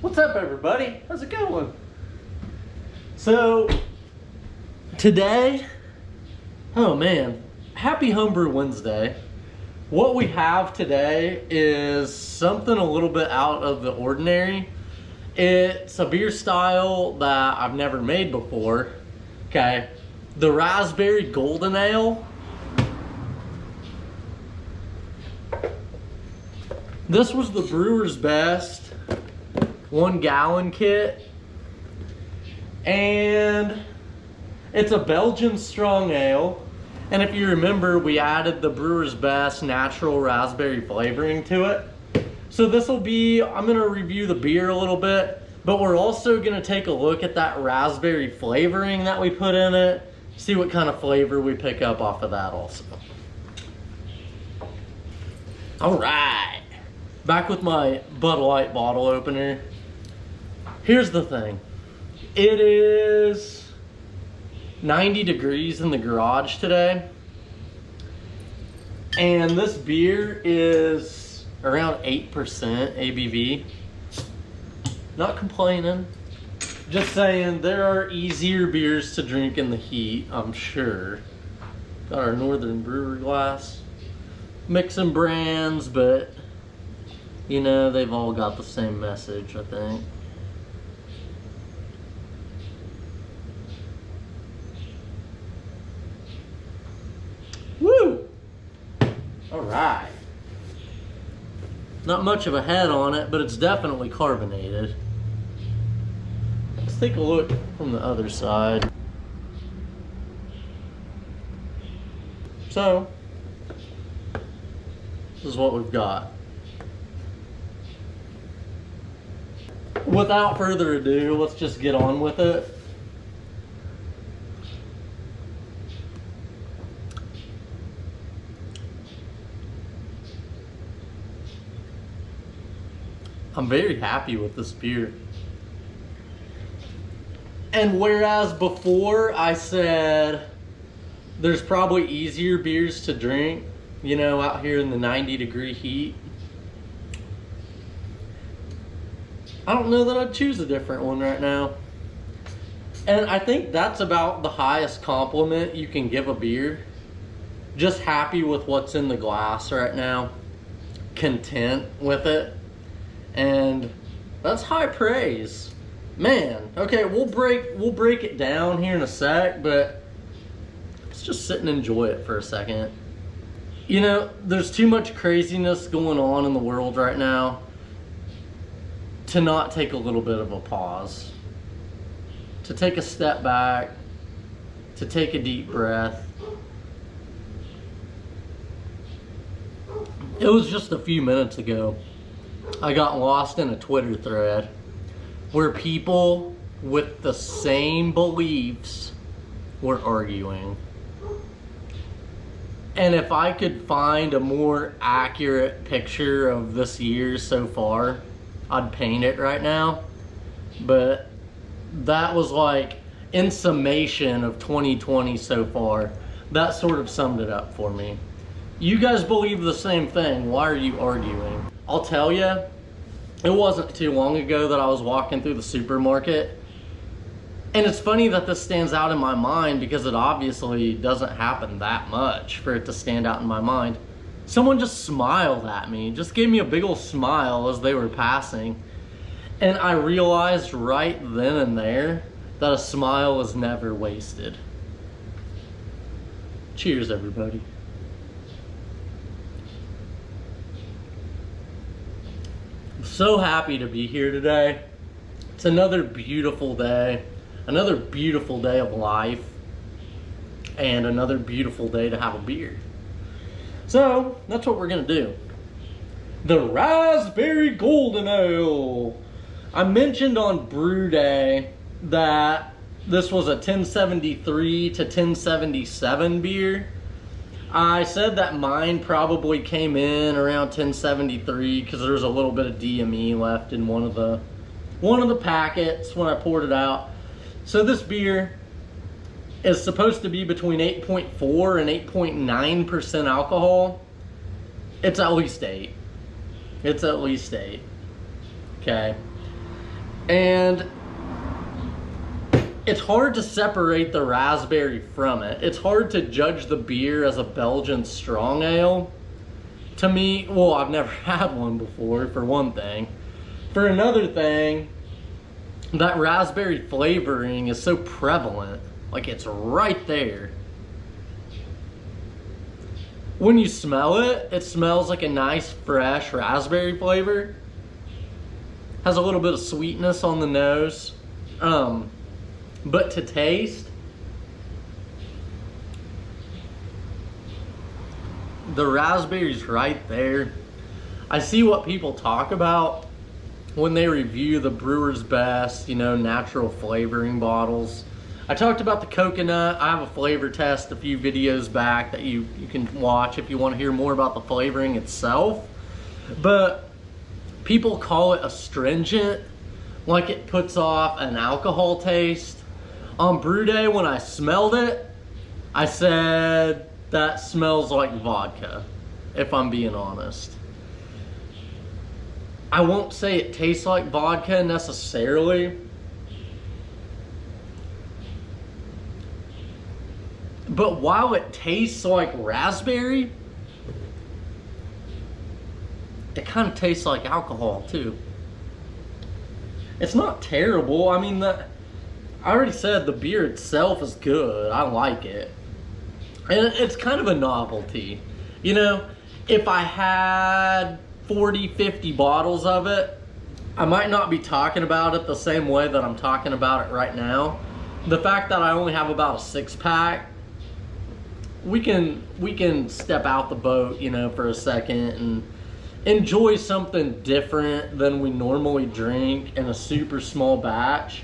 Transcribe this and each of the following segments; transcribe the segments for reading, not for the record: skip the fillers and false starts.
What's up, everybody? How's it going? So, today, oh man, happy Homebrew Wednesday. What we have today is something a little bit out of the ordinary. It's a beer style that I've never made before. Okay, the Raspberry Golden Ale. This was the Brewer's Best 1 gallon kit, and it's a Belgian strong ale. And if you remember, we added the Brewer's Best natural raspberry flavoring to it. So this will be, I'm gonna review the beer a little bit, but we're also gonna take a look at that raspberry flavoring that we put in it, see what kind of flavor we pick up off of that also. All right. Back with my Bud Light bottle opener. Here's the thing. It is 90 degrees in the garage today. And this beer is around 8% ABV. Not complaining. Just saying there are easier beers to drink in the heat, I'm sure. Got our Northern Brewer glass. Mixing brands, but you know, they've all got the same message, I think. Woo! All right. Not much of a head on it, but it's definitely carbonated. Let's take a look from the other side. So, this is what we've got. Without further ado, let's just get on with it. I'm very happy with this beer. And whereas before I said there's probably easier beers to drink, you know, out here in the 90-degree heat, I don't know that I'd choose a different one right now. And I think that's about the highest compliment you can give a beer. Just happy with what's in the glass right now. Content with it. And that's high praise. Man, okay, we'll break it down here in a sec, but let's just sit and enjoy it for a second. You know, there's too much craziness going on in the world right now to not take a little bit of a pause, to take a step back, to take a deep breath. It was just a few minutes ago, I got lost in a Twitter thread where people with the same beliefs were arguing. And if I could find a more accurate picture of this year so far, I'd paint it right now. But that was like, in summation of 2020 so far, that sort of summed it up for me. You guys believe the same thing. Why are you arguing? I'll tell you, it wasn't too long ago that I was walking through the supermarket. And it's funny that this stands out in my mind because it obviously doesn't happen that much for it to stand out in my mind. Someone just smiled at me, just gave me a big old smile as they were passing. And I realized right then and there that a smile is never wasted. Cheers, everybody. I'm so happy to be here today. It's another beautiful day. Another beautiful day of life. And another beautiful day to have a beer. So, that's what we're gonna do. The Raspberry Golden Ale. I mentioned on Brew Day that this was a 1073 to 1077 beer. I said that mine probably came in around 1073 because there's a little bit of DME left in one of the packets when I poured it out. So this beer is supposed to be between 8.4 and 8.9% alcohol. It's at least 8. It's at least 8. Okay. And it's hard to separate the raspberry from it. It's hard to judge the beer as a Belgian strong ale. To me, well, I've never had one before, for one thing. For another thing, that raspberry flavoring is so prevalent. Like, it's right there. When you smell it, it smells like a nice, fresh raspberry flavor. Has a little bit of sweetness on the nose. But to taste, the raspberry's right there. I see what people talk about when they review the Brewer's Best, you know, natural flavoring bottles. I talked about the coconut. I have a flavor test a few videos back that you can watch if you want to hear more about the flavoring itself. But people call it astringent, like it puts off an alcohol taste. On brew day, when I smelled it, I said that smells like vodka, if I'm being honest. I won't say it tastes like vodka necessarily, but while it tastes like raspberry, it kind of tastes like alcohol too. It's not terrible. I mean, I already said the beer itself is good. I like it. And it's kind of a novelty. You know, if I had 40, 50 bottles of it, I might not be talking about it the same way that I'm talking about it right now. The fact that I only have about a 6-pack, we can step out the boat, you know, for a second and enjoy something different than we normally drink in a super small batch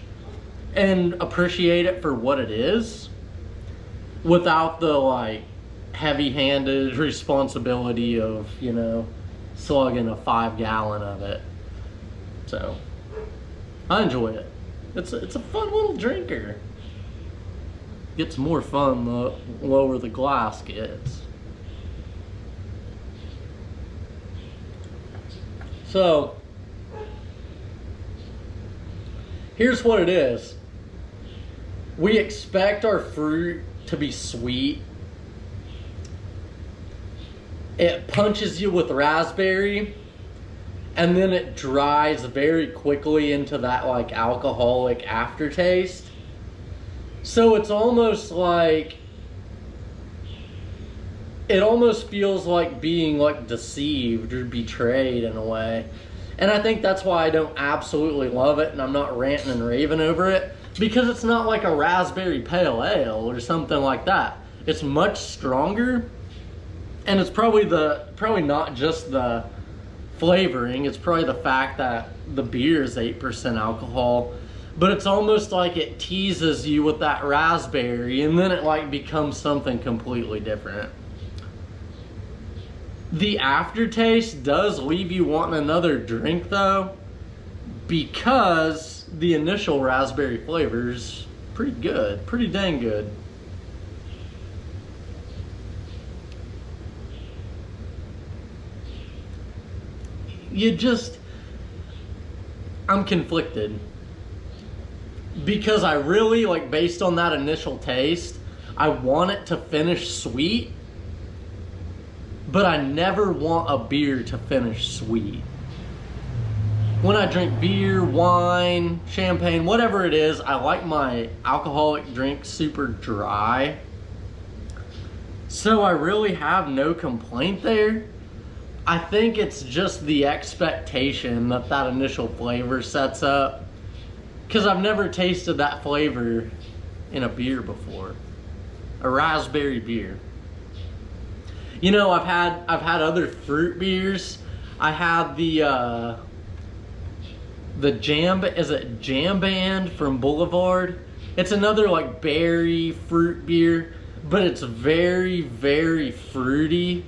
and appreciate it for what it is without the like heavy-handed responsibility of, you know, slugging a 5-gallon of it. So I enjoy it. It's a fun little drinker. Gets more fun the lower the glass gets. So here's what it is. We expect our fruit to be sweet. It punches you with raspberry, and then it dries very quickly into that like alcoholic aftertaste. So it's almost like, it almost feels like being like deceived or betrayed in a way. And I think that's why I don't absolutely love it and I'm not ranting and raving over it, because it's not like a raspberry pale ale or something like that. It's much stronger, and it's probably not just the flavoring, it's probably the fact that the beer is 8% alcohol, but it's almost like it teases you with that raspberry and then it like becomes something completely different. The aftertaste does leave you wanting another drink though, because the initial raspberry flavor's pretty good, pretty dang good. I'm conflicted. Because I really, like, based on that initial taste, I want it to finish sweet, but I never want a beer to finish sweet. When I drink beer, wine, champagne, whatever it is, I like my alcoholic drink super dry. So I really have no complaint there. I think it's just the expectation that that initial flavor sets up, because I've never tasted that flavor in a beer before, a raspberry beer. You know, I've had other fruit beers. I had the Jam Band from Boulevard. It's another like berry fruit beer, but it's very, very fruity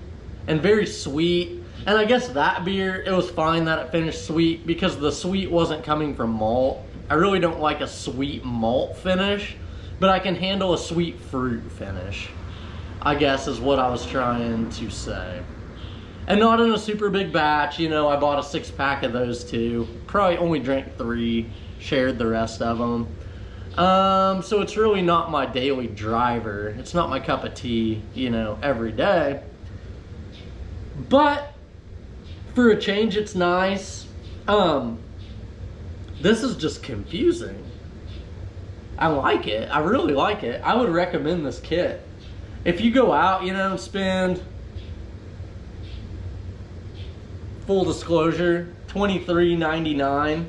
and very sweet. And I guess that beer, it was fine that it finished sweet because the sweet wasn't coming from malt. I really don't like a sweet malt finish, but I can handle a sweet fruit finish, I guess is what I was trying to say. And not in a super big batch, you know, I bought a 6-pack of those too. Probably only drank 3 shared the rest of them. So it's really not my daily driver. It's not my cup of tea, you know, every day. But for a change, it's nice. This is just confusing. I like it. I really like it. I would recommend this kit. If you go out, you know, and spend, full disclosure, $23.99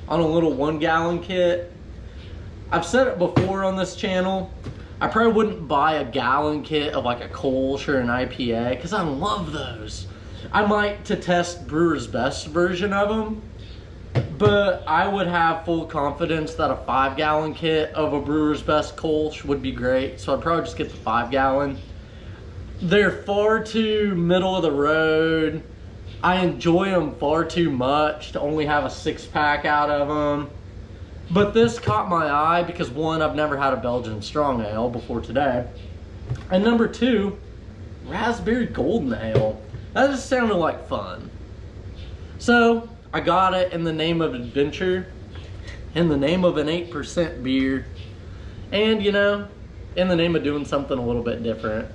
on a little 1 gallon kit. I've said it before on this channel. I probably wouldn't buy a gallon kit of like a Kolsch or an IPA because I love those. I might to test Brewer's Best version of them, but I would have full confidence that a 5 gallon kit of a Brewer's Best Kolsch would be great. So I'd probably just get the 5 gallon. They're far too middle of the road. I enjoy them far too much to only have a 6-pack out of them. But this caught my eye because 1, I've never had a Belgian strong ale before today. And number 2, raspberry golden ale. That just sounded like fun. So I got it in the name of adventure, in the name of an 8% beer, and you know, in the name of doing something a little bit different.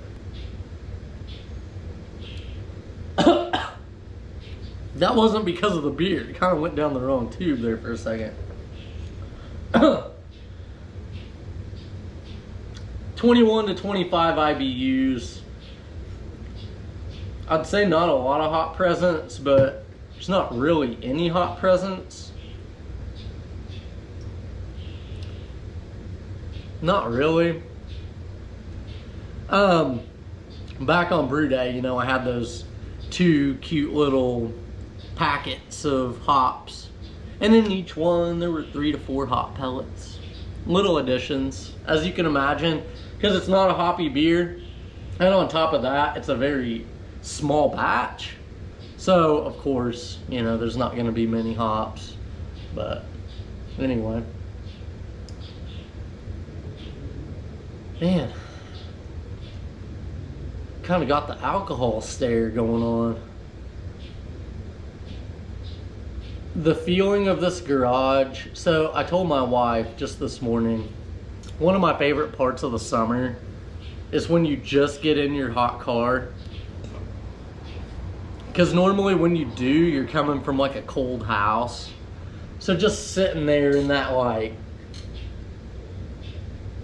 That wasn't because of the beer. It kind of went down the wrong tube there for a second. 21 to 25 IBUs. I'd say not a lot of hot presence, but there's not really any hot presence. Not really. Back on brew day, you know, I had those 2 cute little packets of hops, and in each one there were 3 to 4 hop pellets, little additions, as you can imagine, because it's not a hoppy beer, and on top of that it's a very small batch, so of course, you know, there's not going to be many hops. But anyway, man, kind of got the alcohol stare going on. The feeling of this garage. So I told my wife just this morning, one of my favorite parts of the summer is when you just get in your hot car. Because normally when you do, you're coming from like a cold house. So just sitting there in that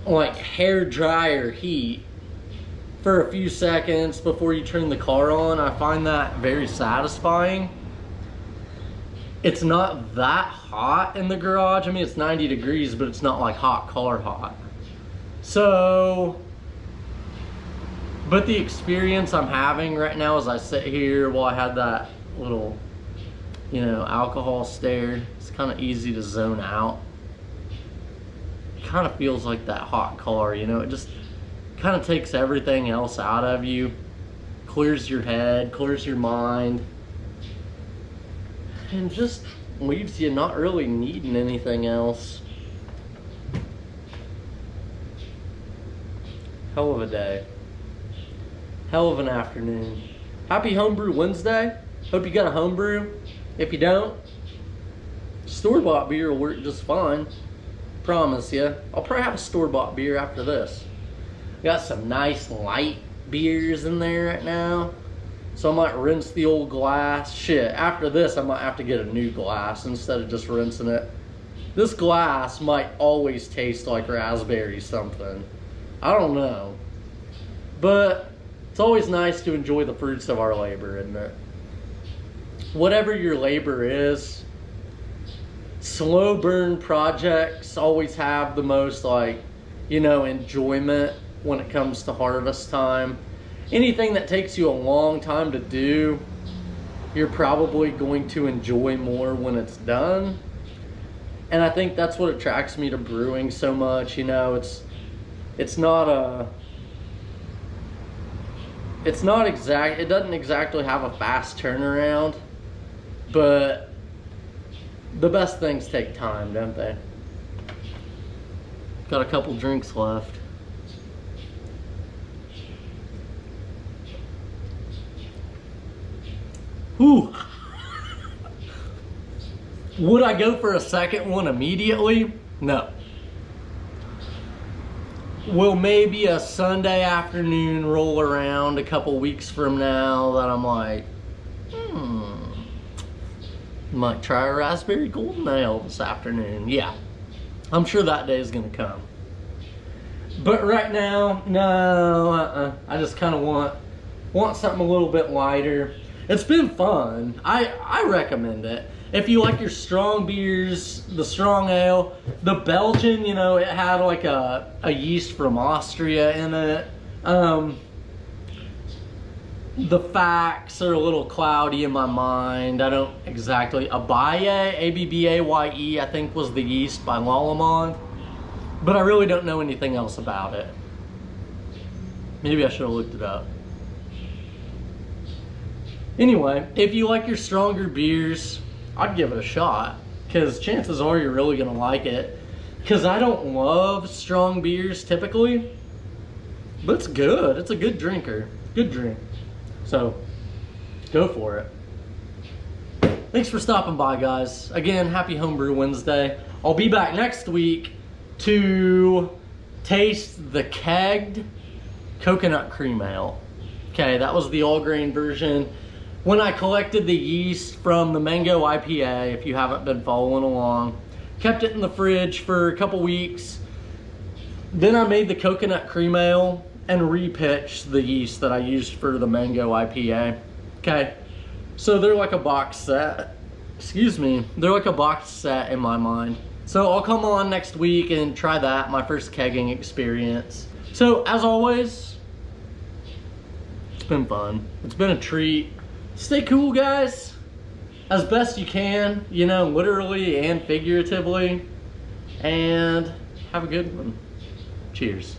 like hair dryer heat for a few seconds before you turn the car on, I find that very satisfying. It's not that hot in the garage. I mean, it's 90 degrees, but it's not like hot car hot. So, but the experience I'm having right now as I sit here while I had that little, you know, alcohol stare, it's kind of easy to zone out. It kind of feels like that hot car, you know, it just kind of takes everything else out of you, clears your head, clears your mind, and just leaves you not really needing anything else. Hell of a day. Hell of an afternoon. Happy Homebrew Wednesday. Hope you got a homebrew. If you don't, store-bought beer will work just fine. Promise you. I'll probably have a store-bought beer after this. Got some nice light beers in there right now. So I might rinse the old glass. Shit, after this I might have to get a new glass instead of just rinsing it. This glass might always taste like raspberry something. I don't know. But it's always nice to enjoy the fruits of our labor, isn't it? Whatever your labor is, slow burn projects always have the most, like, you know, enjoyment when it comes to harvest time. Anything that takes you a long time to do, you're probably going to enjoy more when it's done. And I think that's what attracts me to brewing so much. You know, it doesn't exactly have a fast turnaround, but the best things take time, don't they? Got a couple drinks left. Whew. Would I go for a second one immediately? No. Will maybe a Sunday afternoon roll around a couple weeks from now that I'm like, might try a raspberry golden ale this afternoon? Yeah, I'm sure that day is gonna come. But right now, no, I just kind of want something a little bit lighter. It's been fun. I recommend it. If you like your strong beers, the strong ale, the Belgian, you know, it had like a yeast from Austria in it. The facts are a little cloudy in my mind. I don't exactly. Abaye, A-B-B-A-Y-E, I think was the yeast by Lallemand. But I really don't know anything else about it. Maybe I should have looked it up. Anyway, if you like your stronger beers, I'd give it a shot, because chances are you're really gonna like it. Because I don't love strong beers typically, but it's good. It's a good drinker. Good drink. So, go for it. Thanks for stopping by, guys. Again, happy Homebrew Wednesday. I'll be back next week to taste the kegged coconut cream ale. Okay, that was the all-grain version. When I collected the yeast from the mango IPA, if you haven't been following along, kept it in the fridge for a couple weeks. Then I made the coconut cream ale and repitched the yeast that I used for the mango IPA. Okay, so they're like a box set. Excuse me, they're like a box set in my mind. So I'll come on next week and try that, my first kegging experience. So as always, it's been fun. It's been a treat. Stay cool, guys, as best you can, you know, literally and figuratively, and have a good one. Cheers.